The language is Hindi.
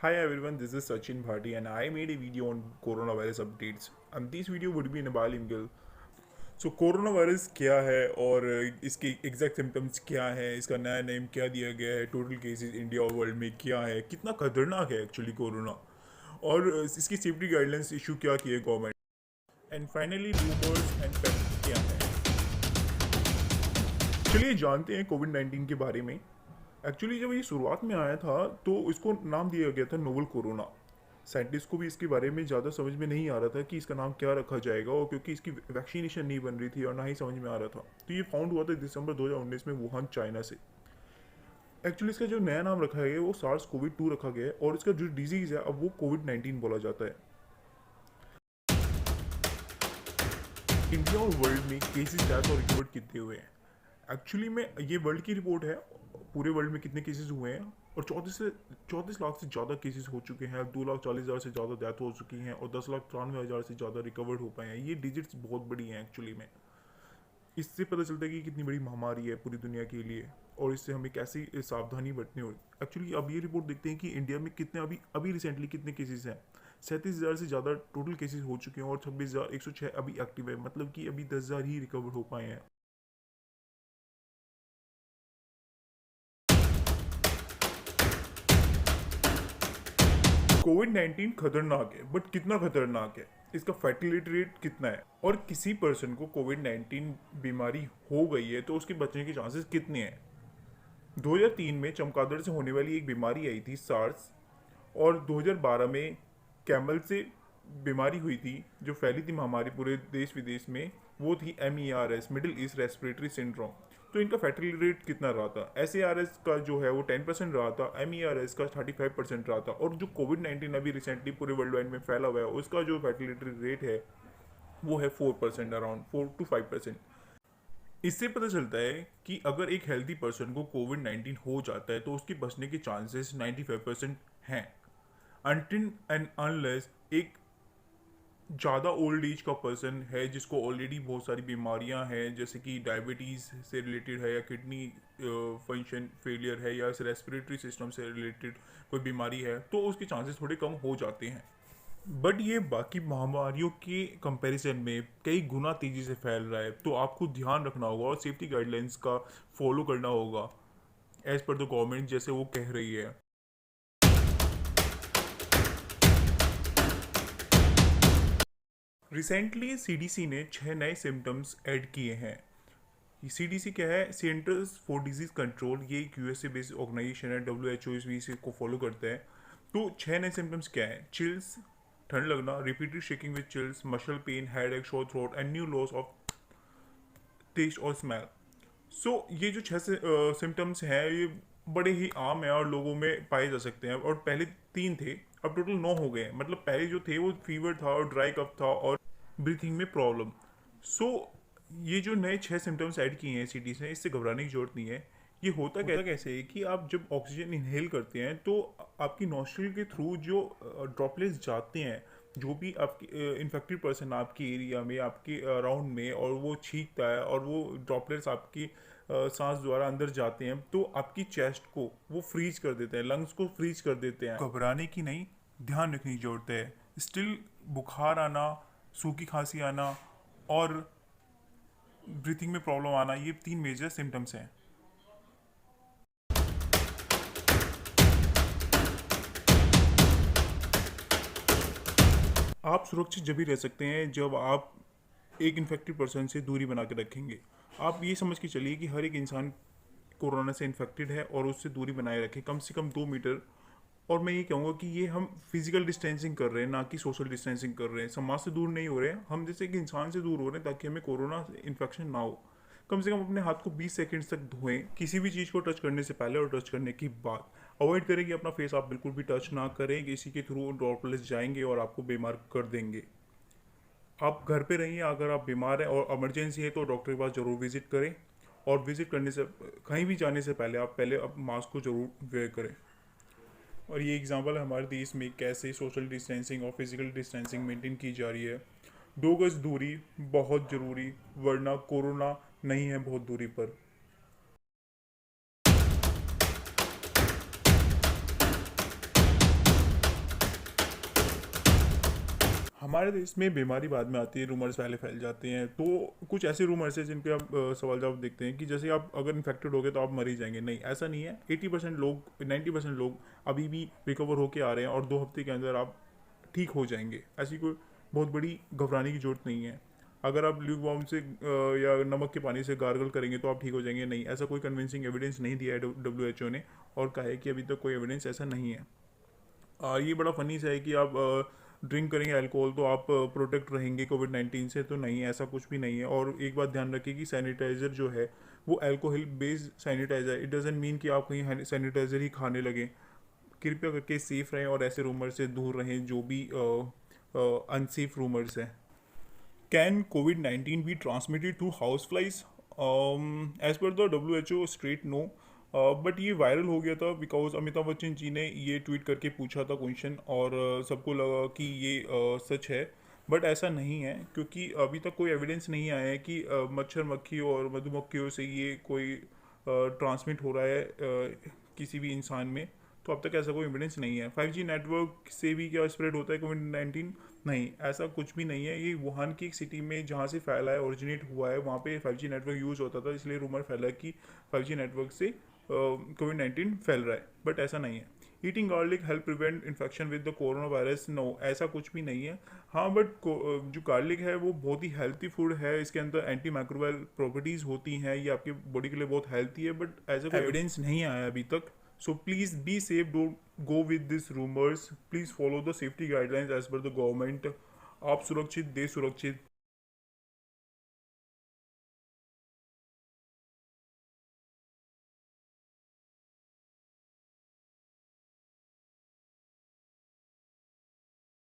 Hi everyone, this is Sachin Bhati and I made a video on coronavirus updates and this video would be in bilingual. So coronavirus क्या है और इसके एग्जैक्ट सिम्टम्स क्या है, इसका नया नेम क्या दिया गया है, टोटल केसेस इंडिया और वर्ल्ड में क्या है, कितना खतरनाक है एक्चुअली कोरोना और इसकी सेफ्टी गाइडलाइंस इशू क्या किए government and finally rumours and facts क्या है। चलिए जानते हैं कोविड 19 के बारे में। एक्चुअली जब ये शुरुआत में आया था तो इसको नाम दिया गया था नोवल कोरोना। साइंटिस्ट को भी इसके बारे में ज़्यादा समझ में नहीं आ रहा था कि इसका नाम क्या रखा जाएगा और क्योंकि इसकी वैक्सीनेशन नहीं बन रही थी और ना ही समझ में आ रहा था, तो ये फाउंड हुआ था दिसंबर 2019 में वुहान चाइना से। एक्चुअली इसका जो नया नाम रखा गया है वो सार्स कोविड 2 रखा गया है और इसका जो डिजीज़ है अब वो कोविड 19 बोला जाता है। इंडिया और वर्ल्ड में केसेस डेथ और रिकवर्ड कितने हुए हैं? एक्चुअली में ये वर्ल्ड की रिपोर्ट है, पूरे वर्ल्ड में कितने केसेस हुए हैं और 34 लाख से ज़्यादा केसेस हो चुके हैं, 2,40,000 से ज़्यादा डेथ हो चुकी हैं और 10,93,000 से ज़्यादा रिकवर्ड हो पाए हैं। ये डिजिट्स बहुत बड़ी हैं एक्चुअली में। इससे पता चलता है कि कितनी बड़ी महामारी है पूरी दुनिया के लिए और इससे हमें कैसी सावधानी बरतनी होगी। एक्चुअली अब ये रिपोर्ट देखते हैं कि इंडिया में कितने अभी अभी रिसेंटली कितने केसेस हैं। 37,000 से ज़्यादा टोटल केसेस हो चुके हैं और 26,106 अभी एक्टिव है, मतलब कि अभी 10,000 ही रिकवर हो पाए हैं। कोविड 19 खतरनाक है, बट कितना खतरनाक है, इसका फैटिलिटी रेट कितना है और किसी पर्सन को कोविड 19 बीमारी हो गई है तो उसके बचने के चांसेस कितने हैं। 2003 में चमगादड़ से होने वाली एक बीमारी आई थी सार्स और 2012 में कैमल से बीमारी हुई थी जो फैली थी महामारी पूरे देश विदेश में, वो थी MERS, middle east respiratory syndrome. तो इनका फैटिलिटी रेट कितना रहा था? SARS का जो है वो 10% रहा था, MERS का 35% रहा था और जो कोविड 19 अभी रिसेंटली पूरे वर्ल्ड वाइड में फैला हुआ है उसका जो फैटिलिटी रेट है वो है 4%, अराउंड 4 to 5%। इससे पता चलता है कि अगर एक हेल्दी पर्सन को कोविड 19 हो जाता है तो उसके बचने के चांसेस 95% हैं, अनटिल एंड अनलेस एक ज़्यादा ओल्ड एज का पर्सन है जिसको ऑलरेडी बहुत सारी बीमारियां हैं, जैसे कि डायबिटीज़ से रिलेटेड है या किडनी फंक्शन फेलियर है या रेस्पिरेटरी सिस्टम से रिलेटेड कोई बीमारी है, तो उसके चांसेस थोड़े कम हो जाते हैं। बट ये बाकी महामारियों के कंपैरिजन में कई गुना तेज़ी से फैल रहा है, तो आपको ध्यान रखना होगा और सेफ्टी गाइडलाइंस का फॉलो करना होगा एज पर द गवर्नमेंट जैसे वो कह रही है। रिसेंटली CDC ने 6 नए सिम्टम्स ऐड किए हैं। CDC क्या है? सेंटर्स फॉर डिजीज कंट्रोल, ये एक USA बेस्ड ऑर्गेनाइजेशन है, WHO इस इसी को फॉलो करता है। तो 6 नए सिम्टम्स क्या है? चिल्स, ठंड लगना, repeated shaking with chills, muscle pain, headache, sore throat and new loss of taste और स्मेल। सो ये जो 6 सिम्टम्स हैं ये बड़े ही आम हैं और लोगों में पाए जा सकते हैं और पहले 3 थे, अब टोटल 9 हो गए हैं। मतलब पहले जो थे वो फीवर था और ड्राई कफ था और ब्रीथिंग में प्रॉब्लम। सो ये जो नए 6 सिम्टम्स ऐड किए हैं सिटीज़ ने, इससे घबराने की जरूरत नहीं है। ये होता कैसे है कि आप जब ऑक्सीजन इनहेल करते हैं तो आपकी नॉस्ट्रिल के थ्रू जो ड्रॉपलेट्स जाते हैं, जो भी आपकी इन्फेक्टेड पर्सन आपके एरिया में आपके अराउंड में, और वो छींकता है और वो ड्रॉपलेट्स आपकी सांस द्वारा अंदर जाते हैं तो आपकी चेस्ट को वो फ्रीज कर देते हैं, लंग्स को फ्रीज कर देते हैं। घबराने की नहीं, ध्यान रखने की जरूरत है। स्टिल बुखार आना, सूखी खांसी आना और ब्रीथिंग में प्रॉब्लम आना, ये 3 मेजर सिम्टम्स हैं। आप सुरक्षित जब भी रह सकते हैं जब आप एक इन्फेक्टेड पर्सन से दूरी बना के रखेंगे। आप ये समझ के चलिए कि हर एक इंसान कोरोना से इन्फेक्टेड है और उससे दूरी बनाए रखें कम से कम 2 मीटर। और मैं ये कहूँगा कि ये हम फिजिकल डिस्टेंसिंग कर रहे हैं, ना कि सोशल डिस्टेंसिंग कर रहे हैं। समाज से दूर नहीं हो रहे हैं, हम जैसे कि इंसान से दूर हो रहे हैं ताकि हमें कोरोना इन्फेक्शन ना हो। कम से कम अपने हाथ को 20 सेकंड्स तक धोएं किसी भी चीज़ को टच करने से पहले और टच करने के बाद। अवॉइड करें कि अपना फेस आप बिल्कुल भी टच ना करें, किसी के थ्रू ड्रॉपलेट्स जाएंगे और आपको बीमार कर देंगे। आप घर पे रहिए, अगर आप बीमार हैं और इमरजेंसी है तो डॉक्टर के पास ज़रूर विजिट करें और विजिट करने से कहीं भी जाने से पहले आप मास्क को ज़रूर वेयर करें। और ये एग्जांपल है हमारे देश में कैसे सोशल डिस्टेंसिंग और फिजिकल डिस्टेंसिंग मेंटेन की जा रही है। 2 गज दूरी बहुत ज़रूरी, वरना कोरोना नहीं है बहुत दूरी पर। हमारे देश में बीमारी बाद में आती है, रूमर्स पहले फैल जाते हैं। तो कुछ ऐसे रूमर्स हैं जिन पे आप सवाल जवाब देखते हैं कि जैसे आप अगर इन्फेक्टेड हो गए तो आप मर ही जाएंगे। नहीं, ऐसा नहीं है। 80% लोग, 90% लोग अभी भी रिकवर होके आ रहे हैं और 2 हफ्ते के अंदर आप ठीक हो जाएंगे। ऐसी कोई बहुत बड़ी घबराने की जरूरत नहीं है। अगर आप ल्यूक वार्म से या नमक के पानी से गार्गल करेंगे तो आप ठीक हो जाएंगे। नहीं, ऐसा कोई कन्विंसिंग एविडेंस नहीं दिया है WHO ने, और कहा है कि अभी तक कोई एविडेंस ऐसा नहीं है। ये बड़ा फनी सा है कि आप ड्रिंक करेंगे अल्कोहल तो आप प्रोटेक्ट रहेंगे कोविड-19 से। तो नहीं, ऐसा कुछ भी नहीं है। और एक बात ध्यान रखिए कि सैनिटाइज़र जो है वो alcohol based sanitiser, it doesn't mean कि आप कहीं सैनिटाइज़र ही खाने लगें। कृपया करके सेफ रहें और ऐसे रूमर से दूर रहें जो भी अनसेफ रूमर्स हैं। Can COVID-19 be transmitted through houseflies? As per the WHO straight no, but ये वायरल हो गया था बिकॉज अमिताभ बच्चन जी ने ये ट्वीट करके पूछा था क्वेश्चन, और सबको लगा कि ये सच है। बट ऐसा नहीं है, क्योंकि अभी तक कोई एविडेंस नहीं आया है कि मच्छर मक्खी और मधुमक्खियों से ये कोई ट्रांसमिट हो रहा है किसी भी इंसान में। तो अब तक ऐसा कोई एविडेंस नहीं है। 5G नेटवर्क से भी क्या स्प्रेड होता है कोविड-19? नहीं, ऐसा कुछ भी नहीं है। ये वुहान की एक सिटी में जहाँ से फैला है, ओरिजिनेट हुआ है, वहाँ पे 5G नेटवर्क यूज़ होता था, इसलिए रूमर फैला कि 5G नेटवर्क से कोविड-19 फैल रहा है। बट ऐसा नहीं है। Eating garlic help prevent infection with the corona virus? No, ऐसा कुछ भी नहीं है। हाँ, बट जो गार्लिक है वो बहुत ही हेल्थी फूड है। इसके अंदर एंटी माइक्रोबियल प्रॉपर्टीज़ होती हैं, ये आपकी बॉडी के लिए बहुत हेल्थी है। बट ऐसा कोई एविडेंस नहीं आया अभी तक। So please be safe, don't go with these rumors. Please follow the safety guidelines as per the government. आप सुरक्षित, देश सुरक्षित।